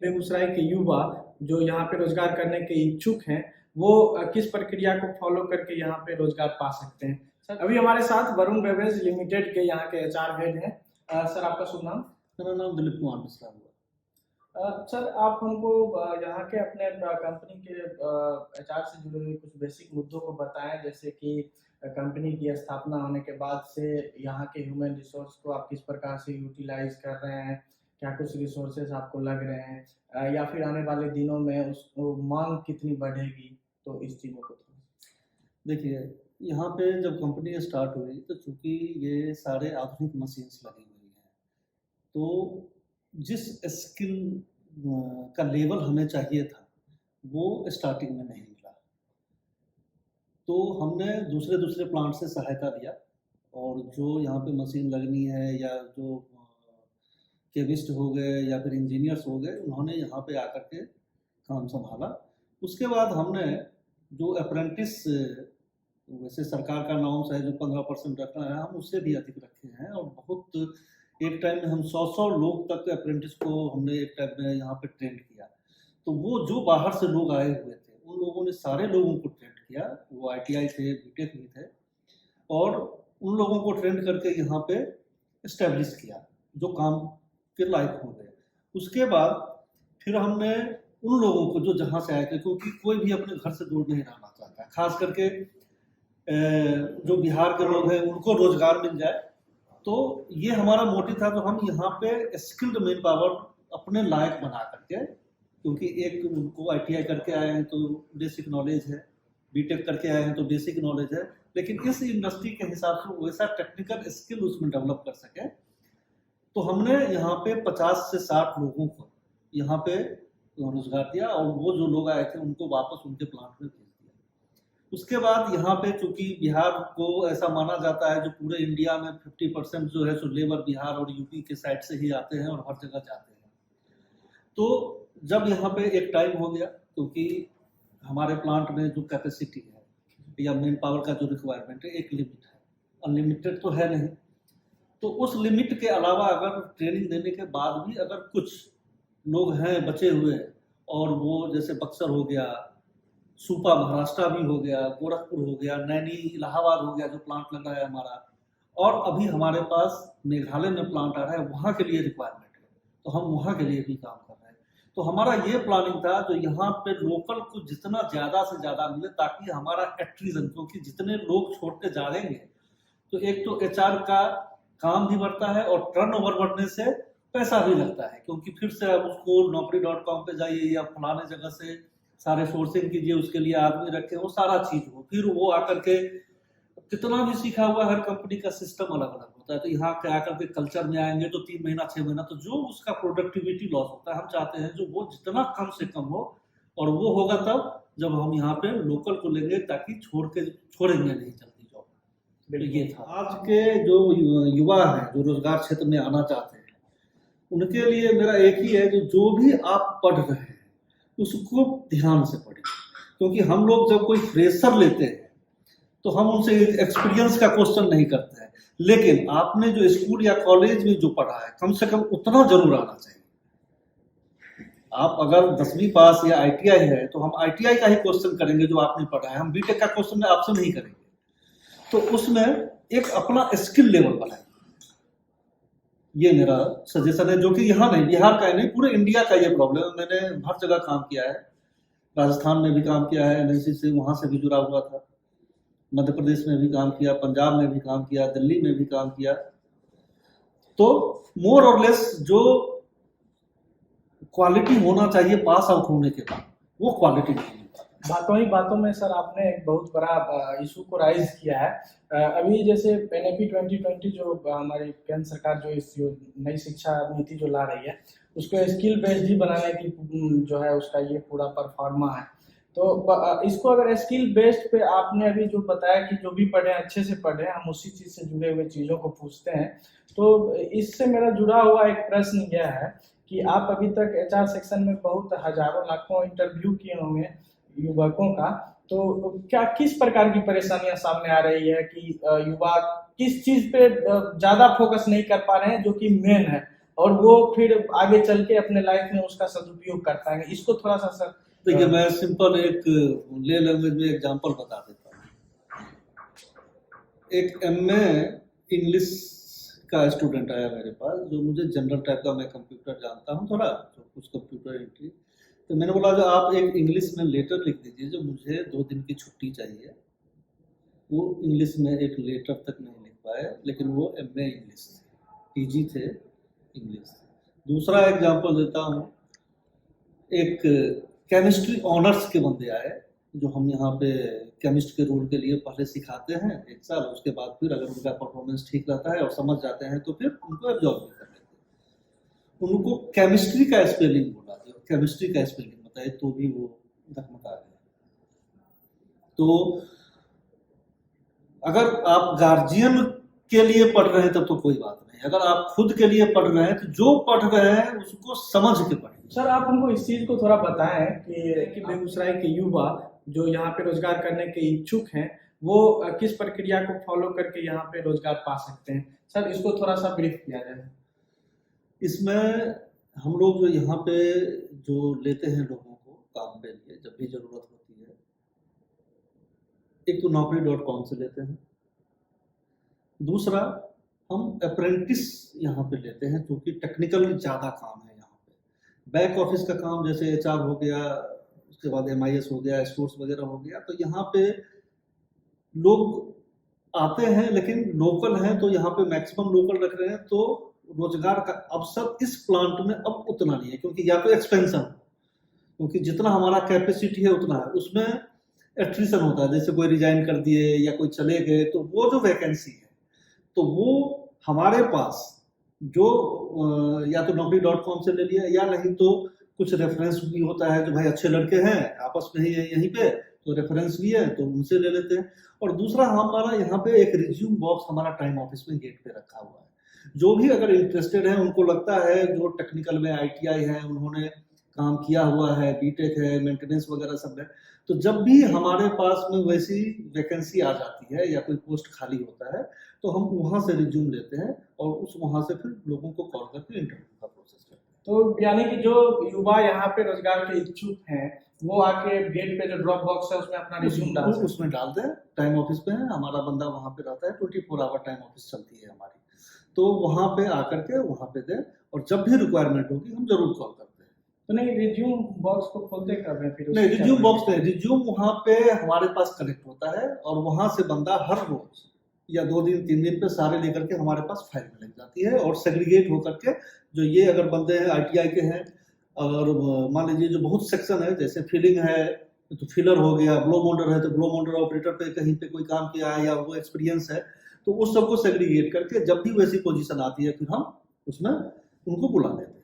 बेगूसराय के युवा जो यहाँ पे रोजगार करने के इच्छुक हैं वो किस प्रक्रिया को फॉलो करके यहाँ पे रोजगार पा सकते हैं। सर अभी हमारे साथ वरुण बेवरेज लिमिटेड के यहाँ के एचआर हेड हैं। सर आपका शुभ नाम? मेरा नाम दिलीप कुमार मिश्रा हुआ। सर आप हमको यहाँ के अपने कंपनी के एचआर से जुड़े हुए कुछ बेसिक मुद्दों को बताएं, जैसे कि कंपनी की स्थापना होने के बाद से यहाँ के ह्यूमन रिसोर्स को आप किस प्रकार से यूटिलाइज कर रहे हैं, क्या कुछ रिसोर्सेज आपको लग रहे हैं या फिर आने वाले दिनों में उसको मांग कितनी बढ़ेगी, तो इस चीज़ों को देखिए, यहाँ पे जब कंपनी स्टार्ट हुई तो चूँकि ये सारे आधुनिक मशीन्स लगी हुई हैं, तो जिस स्किल का लेवल हमें चाहिए था वो स्टार्टिंग में नहीं मिला। तो हमने दूसरे प्लांट से सहायता लिया और जो यहाँ पे मशीन लगनी है या जो केमिस्ट हो गए या फिर इंजीनियर्स हो गए, उन्होंने यहाँ पे आकर के काम संभाला। उसके बाद हमने जो अप्रेंटिस, वैसे सरकार का नॉर्म्स है जो 15% रखना है, हम उससे भी अधिक रखे हैं और बहुत एक टाइम में हम 100 लोग तक अप्रेंटिस को हमने एक टाइम में यहाँ पे ट्रेंड किया। तो वो जो बाहर से लोग आए हुए थे उन लोगों ने सारे लोगों को ट्रेंड किया, वो ITI थे, बीटेक भी थे, और उन लोगों को ट्रेंड करके यहाँ पे इस्टेब्लिश किया जो काम के लायक हो गए। उसके बाद फिर हमने उन लोगों को जो जहाँ से आए थे, क्योंकि कोई भी अपने घर से दूर नहीं रहना चाहता है, खास करके जो बिहार के लोग हैं उनको रोजगार मिल जाए, तो ये हमारा मोटिव था। तो हम यहाँ पे स्किल्ड मैन पावर अपने लायक बना करके, क्योंकि एक उनको ITI करके आए हैं तो बेसिक नॉलेज है, बीटेक करके आए हैं तो बेसिक नॉलेज है, लेकिन इस इंडस्ट्री के हिसाब से वैसा टेक्निकल स्किल उसमें डेवलप कर सके। तो हमने यहाँ पे 50 से 60 लोगों को यहाँ पे रोजगार दिया और वो जो लोग आए थे उनको वापस उनके प्लांट में भेज दिया। उसके बाद यहाँ पे चूंकि बिहार को ऐसा माना जाता है जो पूरे इंडिया में 50% जो है सो लेबर बिहार और यूपी के साइड से ही आते हैं और हर जगह जाते हैं। तो जब यहाँ पे एक टाइम हो गया, क्योंकि हमारे प्लांट में जो कैपेसिटी है या मैन पावर का जो रिक्वायरमेंट है, एक लिमिट है, अनलिमिटेड तो है नहीं। तो उस लिमिट के अलावा अगर ट्रेनिंग देने के बाद भी अगर कुछ लोग हैं बचे हुए, और वो जैसे बक्सर हो गया, सुपा महाराष्ट्र भी हो गया, गोरखपुर हो गया, नैनी इलाहाबाद हो गया जो प्लांट लगा है हमारा, और अभी हमारे पास मेघालय में प्लांट आ रहा है, वहाँ के लिए रिक्वायरमेंट है, तो हम वहाँ के लिए भी काम कर रहे हैं। तो हमारा ये प्लानिंग था जो यहाँ पे लोकल को जितना ज़्यादा से ज़्यादा मिले, ताकि हमारा एट्रीजन, क्योंकि जितने लोग छोड़ के जा देंगे तो एक तो HR का काम भी बढ़ता है और टर्नओवर बढ़ने से पैसा भी लगता है, क्योंकि फिर से अब उसको naukri.com पे जाइए या फलाने जगह से सारे सोर्सिंग कीजिए, उसके लिए आदमी रखे, वो सारा चीज हो, फिर वो आकर के कितना भी सीखा हुआ, हर कंपनी का सिस्टम अलग अलग होता है। तो यहाँ के आकर के कल्चर में आएंगे तो 3 महीना 6 महीना, तो जो उसका प्रोडक्टिविटी लॉस होता है, हम चाहते हैं जो वो जितना कम से कम हो, और वो होगा तब जब हम यहाँ पे लोकल को लेंगे, ताकि छोड़ेंगे नहीं जल्दी जॉब। ये था आज के जो युवा हैं जो रोजगार क्षेत्र में आना चाहते हैं, उनके लिए मेरा एक ही है, जो भी आप पढ़ रहे हैं उसको ध्यान से पढ़िए, क्योंकि हम लोग जब कोई फ्रेशर लेते हैं तो हम उनसे एक्सपीरियंस का क्वेश्चन नहीं करते हैं, लेकिन आपने जो स्कूल या कॉलेज में जो पढ़ा है कम से कम उतना जरूर आना चाहिए। आप अगर 10वीं पास या ITI है तो हम ITI का ही क्वेश्चन करेंगे जो आपने पढ़ा है, हम बीटेक का क्वेश्चन आपसे नहीं करेंगे। तो उसमें एक अपना स्किल लेवल बनाए, ये मेरा सजेशन है, जो कि यहाँ नहीं, बिहार का ही नहीं, पूरे इंडिया का ये प्रॉब्लम है। मैंने हर जगह काम किया है, राजस्थान में भी काम किया है, NIC से वहाँ से भी जुड़ा हुआ था, मध्य प्रदेश में भी काम किया, पंजाब में भी काम किया, दिल्ली में भी काम किया। तो मोर और लेस जो क्वालिटी होना चाहिए पास आउट होने के बाद, वो क्वालिटी नहीं। बातों ही बातों में सर आपने एक बहुत बड़ा इशू को राइज किया है। अभी जैसे NAP 2020 जो हमारी केंद्र सरकार जो इस नई शिक्षा नीति जो ला रही है, उसको स्किल बेस्ड ही बनाने की जो है उसका ये पूरा परफॉर्मा है। तो इसको अगर स्किल बेस्ड पे आपने अभी जो बताया कि जो भी पढ़े अच्छे से पढ़े, हम उसी चीज़ से जुड़े हुए चीज़ों को पूछते हैं, तो इससे मेरा जुड़ा हुआ एक प्रश्न यह है कि आप अभी तक HR सेक्शन में बहुत हजारों लाखों इंटरव्यू किए होंगे युवकों का, तो क्या किस प्रकार की परेशानियां सामने आ रही है कि युवा किस चीज पे ज्यादा फोकस नहीं कर पा रहे हैं जो कि मेन है, और वो फिर आगे चल के अपने लाइफ में उसका सदुपयोग करता है। इसको थोड़ा सा सर देखिए, मैं सिंपल एक ले लैंग्वेज में एग्जांपल बता देता हूँ। एक एमए इंग्लिश का स्टूडेंट आया मेरे पास, जो मुझे जनरल टाइप का, मैं कंप्यूटर जानता हूँ थोड़ा, तो कुछ कंप्यूटर एंट्री, तो मैंने बोला जो आप एक इंग्लिश में लेटर लिख दीजिए, जो मुझे 2 दिन की छुट्टी चाहिए। वो इंग्लिश में एक लेटर तक नहीं लिख पाए, लेकिन वो एमए इंग्लिश थे, पीजी थे इंग्लिश। दूसरा एग्जांपल देता हूँ, एक केमिस्ट्री ऑनर्स के बंदे आए, जो हम यहाँ पे केमिस्ट के रोल के लिए पहले सिखाते हैं 1 साल, उसके बाद फिर अगर उनका परफॉर्मेंस ठीक रहता है और समझ जाते हैं तो फिर उनको एब्जॉर्ब भी कर लेते हैं। उनको केमिस्ट्री का स्पेलिंग बोला, जो केमिस्ट्री का स्पेलिंग बताए तो भी वो धकमका गए। तो अगर आप गार्जियन के लिए पढ़ रहे हैं तब तो कोई बात नहीं, अगर आप खुद के लिए पढ़ रहे हैं तो जो पढ़ रहे हैं उसको समझ के पढ़ें। सर आप हमको इस चीज़ को थोड़ा बताएं कि बेगूसराय के युवा जो यहाँ पे रोजगार करने के इच्छुक हैं, वो किस प्रक्रिया को फॉलो करके यहाँ पे रोजगार पा सकते हैं। सर इसको थोड़ा सा ब्रीफ किया जाए। इसमें हम लोग जो यहाँ पे जो लेते हैं लोगों को काम के लिए, जब भी ज़रूरत होती है, एक तो naukri.com से लेते हैं। दूसरा, हम अप्रेंटिस यहाँ पे लेते हैं, क्योंकि टेक्निकल ज़्यादा काम है यहाँ पे। बैक ऑफिस का काम जैसे एचआर हो गया, उसके बाद एमआईएस हो गया, स्टोर्स वगैरह हो गया, तो यहाँ पे लोग आते हैं, लेकिन लोकल हैं तो यहाँ पे मैक्सिमम लोकल रख रहे हैं, तो रोजगार का अवसर इस प्लांट में अब उतना नहीं है, क्योंकि या तो एक्सपेंशन, क्योंकि जितना हमारा कैपेसिटी है उतना है, उसमें एट्रिशन होता है, जैसे कोई रिजाइन कर दिए या कोई चले गए, तो वो जो वैकेंसी है तो वो हमारे पास जो या तो naukri.com से ले लिया, या नहीं तो कुछ रेफरेंस भी होता है, जो भाई अच्छे लड़के हैं आपस में ही यहीं पे, तो रेफरेंस भी है तो उनसे ले लेते हैं। और दूसरा, हमारा यहाँ पे एक रिज्यूम बॉक्स हमारा टाइम ऑफिस में गेट पे रखा हुआ है। जो भी अगर इंटरेस्टेड है, उनको लगता है, जो टेक्निकल में आईटीआई है, उन्होंने काम किया हुआ है, बीटेक है, मेंटेनेंस वगैरह सब है, तो जब भी हमारे पास में वैसी वैकेंसी आ जाती है या कोई पोस्ट खाली होता है, तो हम वहाँ से रिज्यूम लेते हैं और वहाँ से फिर लोगों को कॉल करके इंटरव्यू का प्रोसेस करते हैं। तो यानी कि जो युवा यहाँ पे रोजगार के इच्छुक हैं, वो आके गेट पे जो ड्रॉप बॉक्स है उसमें अपना रिज्यूम डाल सकते हैं। उसमें डाल दें, टाइम ऑफिस पे है हमारा बंदा, वहाँ पे रहता है, 24 आवर टाइम ऑफिस चलती है हमारी, तो वहाँ पे आकर के वहाँ पे दें, और जब भी रिक्वायरमेंट होगी हम जरूर कॉल करते हैं। तो नहीं, रिज्यूम बॉक्स को खोलते कब है फिर? नहीं, रिज्यूम बॉक्स नहीं, रिज्यूम वहाँ पे हमारे पास कलेक्ट होता है, और वहाँ से बंदा हर रोज या 2 दिन 3 दिन पे सारे लेकर के हमारे पास फाइल में लग जाती है, और सेग्रीगेट होकर के, जो ये अगर बंदे हैं आईटीआई के हैं, और मान लीजिए जो बहुत सेक्शन है, जैसे फिलिंग है तो फिलर हो गया, ब्लो मोल्डर है तो ब्लो मोल्डर ऑपरेटर पे कहीं पे कोई काम किया है या वो एक्सपीरियंस है, तो उस सबको सेग्रीगेट करके जब भी वैसी पोजीशन आती है फिर हम उसमें उनको बुला लेते हैं।